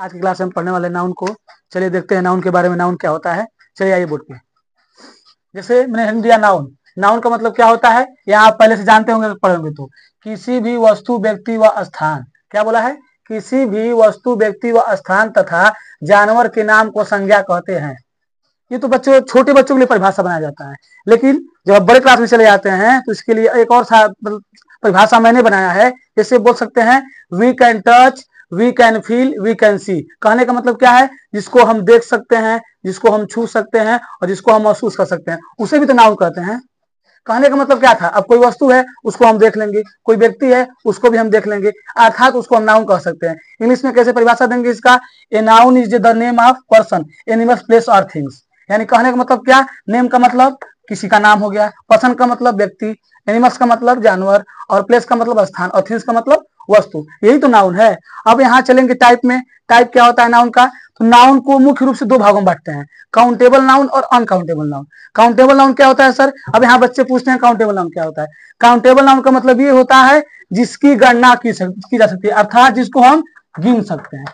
आज की क्लास में हम पढ़ने वाले नाउन को, चलिए देखते हैं नाउन के बारे में। नाउन क्या होता है, चलिए आइए बोर्ड पे। जैसे मैंने हिंट दिया नाउन, नाउन का मतलब क्या होता है, या आप पहले से जानते होंगे पढ़ोगे तो, किसी भी वस्तु व्यक्ति व स्थान, क्या बोला है, किसी भी वस्तु व्यक्ति व स्थान तथा जानवर के नाम को संज्ञा कहते हैं। ये तो बच्चों, छोटे बच्चों के लिए परिभाषा बनाया जाता है, लेकिन जब आप बड़े क्लास में चले जाते हैं तो इसके लिए एक और परिभाषा मैंने बनाया है। जैसे बोल सकते हैं we can touch, we can feel, we can see. कहने का मतलब क्या है, जिसको हम देख सकते हैं, जिसको हम छू सकते हैं और जिसको हम महसूस कर सकते हैं, उसे भी तो नाउन कहते हैं। कहने का मतलब क्या था, अब कोई वस्तु है उसको हम देख लेंगे, कोई व्यक्ति है उसको भी हम देख लेंगे, अर्थात उसको हम नाउन कह सकते हैं। इंग्लिश में कैसे परिभाषा देंगे इसका, a noun is the name of person, animal, place और थिंग्स। यानी कहने का मतलब क्या, नेम का मतलब किसी का नाम हो गया, पर्सन का मतलब व्यक्ति, एनिमल्स का मतलब जानवर, और प्लेस का मतलब स्थान, और थिंग्स का मतलब वस्तु। यही तो नाउन है। अब यहाँ चलेंगे टाइप में। टाइप क्या होता है नाउन का, तो नाउन को मुख्य रूप से दो भागों में बांटते हैं, काउंटेबल नाउन और अनकाउंटेबल नाउन। काउंटेबल नाउन क्या होता है सर, अब यहाँ बच्चे पूछते हैं काउंटेबल नाउन क्या होता है। काउंटेबल नाउन का मतलब ये होता है जिसकी गणना की जा सकती है, अर्थात जिसको हम गिन सकते हैं।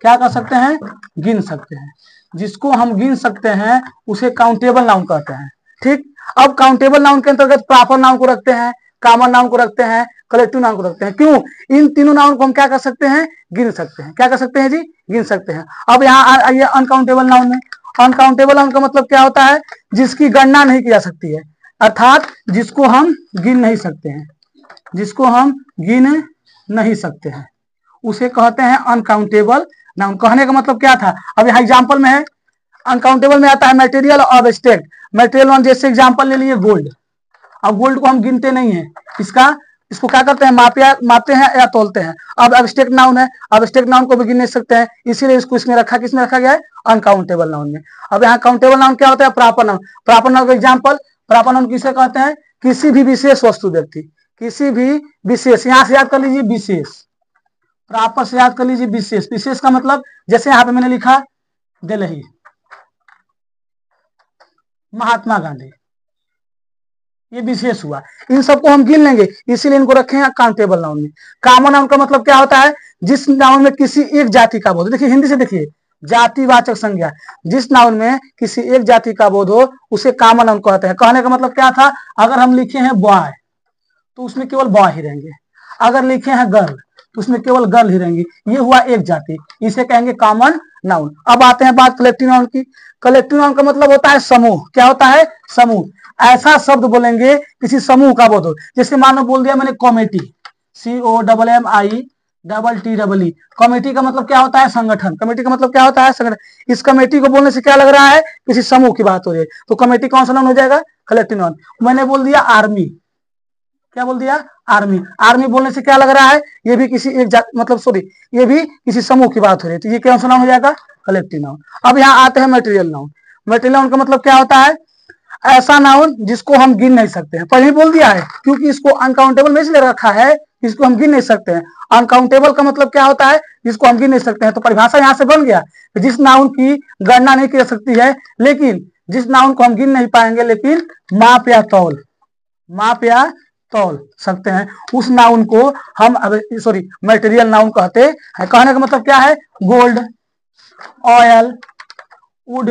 क्या कर सकते हैं, गिन सकते हैं। जिसको हम गिन सकते हैं उसे काउंटेबल नाउन कहते हैं। ठीक, अब काउंटेबल नाउन के अंतर्गत प्रॉपर नाउन को रखते हैं, कॉमन नाउन को रखते हैं, कलेक्टिव नाउन को रखते हैं। क्यों, इन तीनों नाउन को हम क्या कर सकते हैं, गिन सकते हैं। क्या कर सकते हैं जी, गिन सकते हैं। अब यहाँ आइए अनकाउंटेबल नाउन में। अनकाउंटेबल नाउन का मतलब क्या होता है, जिसकी गणना नहीं की जा सकती है, अर्थात जिसको हम गिन नहीं सकते हैं, जिसको हम गिन नहीं सकते हैं, उसे कहते हैं अनकाउंटेबल नाउन। कहने का मतलब क्या था, अब यहाँ एग्जाम्पल में है, अनकाउंटेबल में आता है मटेरियल और एब्स्ट्रैक्ट। मटेरियल वन जैसे एग्जाम्पल ले लिए गोल्ड। अब गोल्ड को हम गिनते नहीं है, इसको क्या करते हैं, मापते हैं या तोलते हैं। अब एब्स्ट्रैक्ट नाउन है, एब्स्ट्रैक्ट नाउन को भी गिन नहीं सकते हैं, इसीलिए इसको इसमें किसमें रखा गया है, अनकाउंटेबल नाउन में। अब यहाँ काउंटेबल नाउन क्या होता है, प्रॉपर नाउन। प्रॉपर नाउन का एग्जाम्पल, प्रॉपर नाउन किसे कहते हैं, किसी भी विशेष वस्तु व्यक्ति, किसी भी विशेष, यहाँ से याद कर लीजिए विशेष, प्रॉपर से याद कर लीजिए विशेष। विशेष का मतलब जैसे यहाँ पे मैंने लिखा दिल्ली, महात्मा गांधी, ये विशेष हुआ। इन सबको हम गिन लेंगे, इसीलिए इनको रखे हैं काउंटेबल नाउन में। कॉमन नाउन का मतलब क्या होता है, जिस नाउन में किसी एक जाति का बोध, देखिए हिंदी से देखिए, जातिवाचक संज्ञा, जिस नाउन में किसी एक जाति का बोध हो उसे कॉमन नाउन कहते हैं। कहने का मतलब क्या था, अगर हम लिखे हैं बॉय तो उसमें केवल बॉय ही रहेंगे, अगर लिखे हैं गर्ल तो उसमें केवल गर्ल ही रहेंगी। ये हुआ एक जाति, इसे कहेंगे कॉमन नाउन। अब आते हैं बात कलेक्टिव नाउन की। कलेक्टिव नाउन का मतलब होता है समूह। क्या होता है, समूह। ऐसा शब्द बोलेंगे किसी समूह का बोध हो, जैसे मानो बोल दिया मैंने कमेटी, COMMITEE। कमेटी का मतलब क्या होता है, संगठन। कमेटी का मतलब क्या होता है, संगठन। इस कमेटी को बोलने से क्या लग रहा है, किसी समूह की बात हो रही है, तो कमेटी कौन सा नाउन हो जाएगा, कलेक्टिव नाउन। मैंने बोल दिया आर्मी, क्या बोल दिया, आर्मी। आर्मी बोलने से क्या लग रहा है, ये भी किसी एक ये भी किसी समूह की बात हो रही है, तो ये कौन सा नाउन हो जाएगा, कलेक्टिव नाउन। अब यहाँ आते हैं मटेरियल नाउन। मटेरियल नाउन का मतलब क्या होता है, ऐसा नाउन जिसको हम गिन नहीं सकते हैं। पहले बोल दिया है, क्योंकि इसको अनकाउंटेबल में इसलिए रखा है, इसको हम गिन नहीं सकते हैं। अनकाउंटेबल का मतलब क्या होता है, जिसको हम गिन नहीं सकते हैं। तो परिभाषा यहाँ से बन गया, जिस नाउन की गणना नहीं की जा सकती है, लेकिन जिस नाउन को हम गिन नहीं पाएंगे लेकिन माप या तौल सकते हैं, उस नाउन को हम मटेरियल नाउन कहते हैं। कहने का मतलब क्या है, गोल्ड, ऑयल, वुड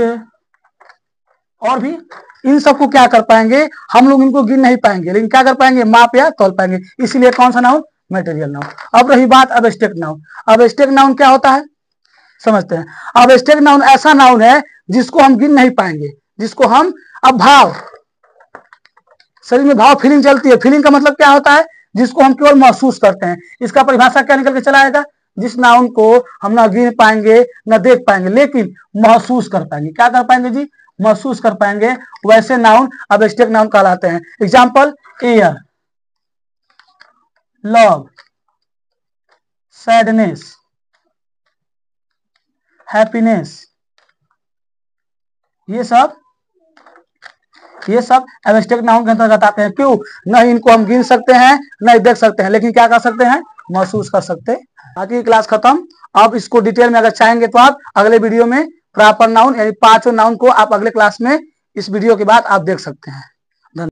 और भी, इन सबको क्या कर पाएंगे हम लोग, इनको गिन नहीं पाएंगे लेकिन क्या कर पाएंगे, माप या तौल पाएंगे, इसीलिए कौन सा नाउन, मटेरियल नाउन। अब रही बात एब्स्ट्रैक्ट नाउन। एब्स्ट्रैक्ट नाउन क्या होता है, समझते हैं। एब्स्ट्रैक्ट नाउन ऐसा नाउन है जिसको हम गिन नहीं पाएंगे, जिसको हम, अब भाव, शरीर में भाव फीलिंग चलती है, फीलिंग का मतलब क्या होता है, जिसको हम केवल महसूस करते हैं। इसका परिभाषा क्या निकल के चला आएगा, जिस नाउन को हम ना गिन पाएंगे ना देख पाएंगे लेकिन महसूस कर पाएंगे। क्या कर पाएंगे जी, महसूस कर पाएंगे, वैसे नाउन एब्स्ट्रैक्ट नाउन कहलाते हैं। Example, air, love, sadness, happiness, ये सब एब्स्ट्रैक्ट नाउन के अंतर्गत आते हैं। क्यों, न इनको हम गिन सकते हैं न देख सकते हैं, लेकिन क्या कर सकते हैं, महसूस कर सकते हैं। बाकी क्लास खत्म। अब इसको डिटेल में अगर चाहेंगे तो आप अगले वीडियो में प्रॉपर नाउन यानी 5 नाउन को आप अगले क्लास में इस वीडियो के बाद आप देख सकते हैं।